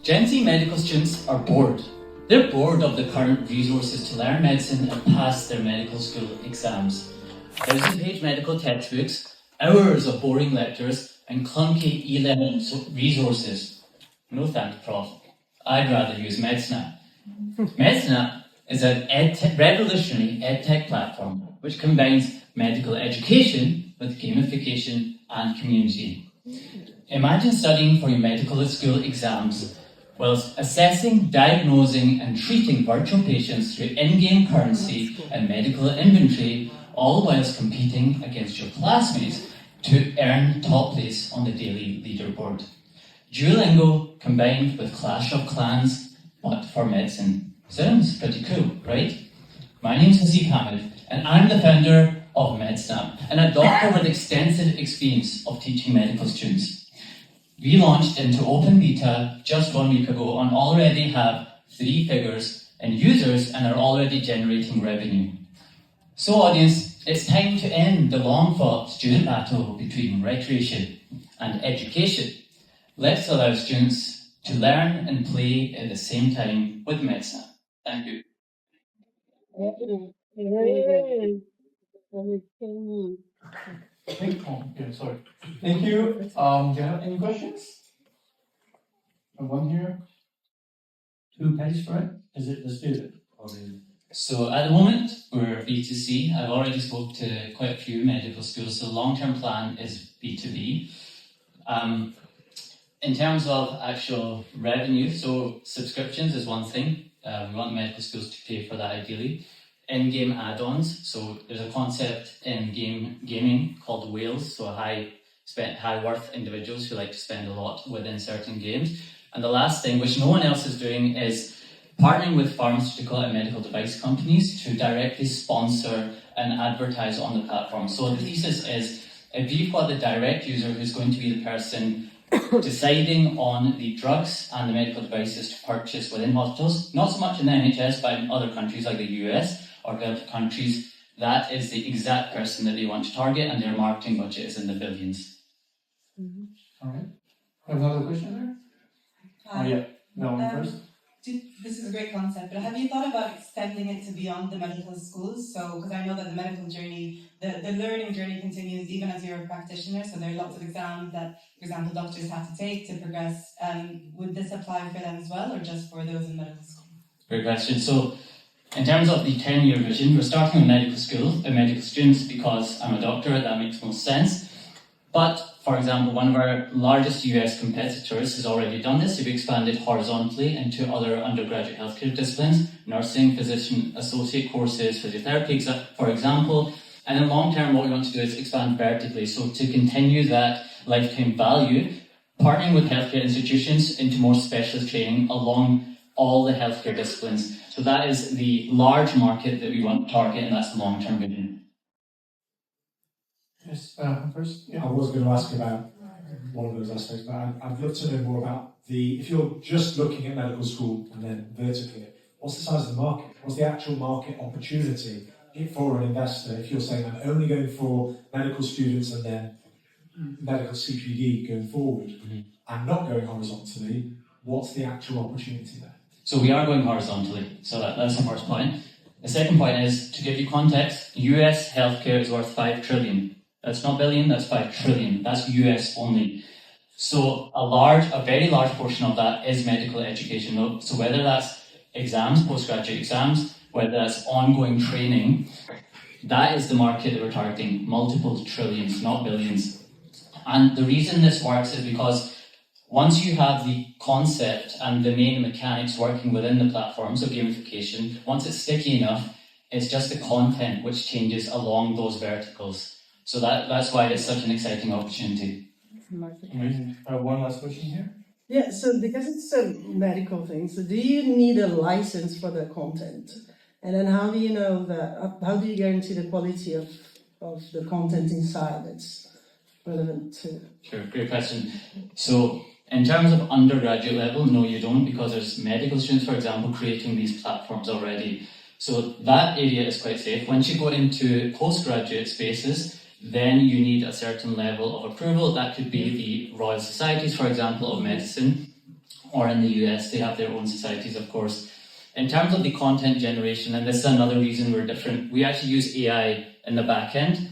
Gen Z medical students are bored. They're bored of the current resources to learn medicine and pass their medical school exams. 1,000-page medical textbooks, hours of boring lectures, and clunky e-learning resources. No thank you, Prof. I'd rather use MedSnapp. MedSnapp is an revolutionary edtech platform which combines medical education with gamification and community. Imagine studying for your medical school exams whilst assessing, diagnosing and treating virtual patients through in-game currency and medical inventory, all whilst competing against your classmates to earn top place on the daily leaderboard. Duolingo combined with Clash of Clans, but for medicine. Sounds pretty cool, right? My name's Haseeb Hamid, and I'm the founder of MedSnapp, and a doctor with extensive experience of teaching medical students. We launched into open beta just 1 week ago and already have 3 figures in users and are already generating revenue. So audience, it's time to end the long-fought student battle between recreation and education. Let's allow students to learn and play at the same time with MedSnapp. Thank you. Sorry. Thank you. Do you have any questions? One here. 2 pays for it? Is it the student? So at the moment, we're B2C. I've already spoke to quite a few medical schools, so the long-term plan is B2B. In terms of actual revenue, so subscriptions is one thing. We want medical schools to pay for that ideally. In-game add-ons, so there's a concept in gaming called whales, so high worth individuals who like to spend a lot within certain games. And the last thing, which no one else is doing, is partnering with pharmaceutical and medical device companies to directly sponsor and advertise on the platform. So the thesis is, if you've got the direct user who's going to be the person deciding on the drugs and the medical devices to purchase within hospitals, not so much in the NHS, but in other countries like the US or Gulf countries, that is the exact person that they want to target, and their marketing budget is in the billions. All right. Have another question there? Yeah. No one first. This is a great concept, but have you thought about extending it to beyond the medical schools? So, because I know that the medical journey, the learning journey continues even as you're a practitioner, so there are lots of exams that, for example, doctors have to take to progress. Would this apply for them as well, or just for those in medical school? Great question. So, in terms of the 10-year vision, we're starting with medical school and medical students because I'm a doctor, that makes most sense. But, for example, one of our largest US competitors has already done this. We've expanded horizontally into other undergraduate healthcare disciplines, nursing, physician, associate courses, physiotherapy, for example. And in long term, what we want to do is expand vertically. So to continue that lifetime value, partnering with healthcare institutions into more specialist training along all the healthcare disciplines. So that is the large market that we want to target, and that's the long-term vision. Yes, first. Yeah. I was going to ask about one of those aspects, but I'd love to know more about if you're just looking at medical school and then vertically, what's the size of the market? What's the actual market opportunity for an investor? If you're saying I'm only going for medical students and then medical CPD going forward, I'm not going horizontally, what's the actual opportunity there? So we are going horizontally, so that's the first point. The second point is, to give you context, US healthcare is worth $5 trillion. That's not billion, that's 5 trillion. That's US only. So a very large portion of that is medical education. So whether that's exams, postgraduate exams, whether that's ongoing training, that is the market that we're targeting. Multiple trillions, not billions. And the reason this works is because once you have the concept and the main mechanics working within the platform, so gamification, once it's sticky enough, it's just the content which changes along those verticals. So that's why it's such an exciting opportunity. Amazing. One last question here. Yeah, so because it's a medical thing, so do you need a license for the content? And then how do you know that, how do you guarantee the quality of the content inside that's relevant to? Sure, great question. So in terms of undergraduate level, no you don't, because there's medical students, for example, creating these platforms already. So that area is quite safe. Once you go into postgraduate spaces, then you need a certain level of approval. That could be the Royal Societies, for example, of Medicine, or in the US, they have their own societies, of course. In terms of the content generation, and this is another reason we're different, we actually use AI in the back end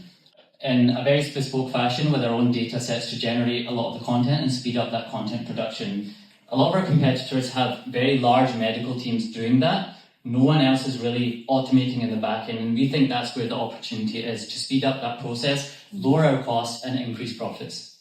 in a very bespoke fashion with our own data sets to generate a lot of the content and speed up that content production. A lot of our competitors have very large medical teams doing that. No one else is really automating in the back end, and we think that's where the opportunity is, to speed up that process, lower our costs, and increase profits.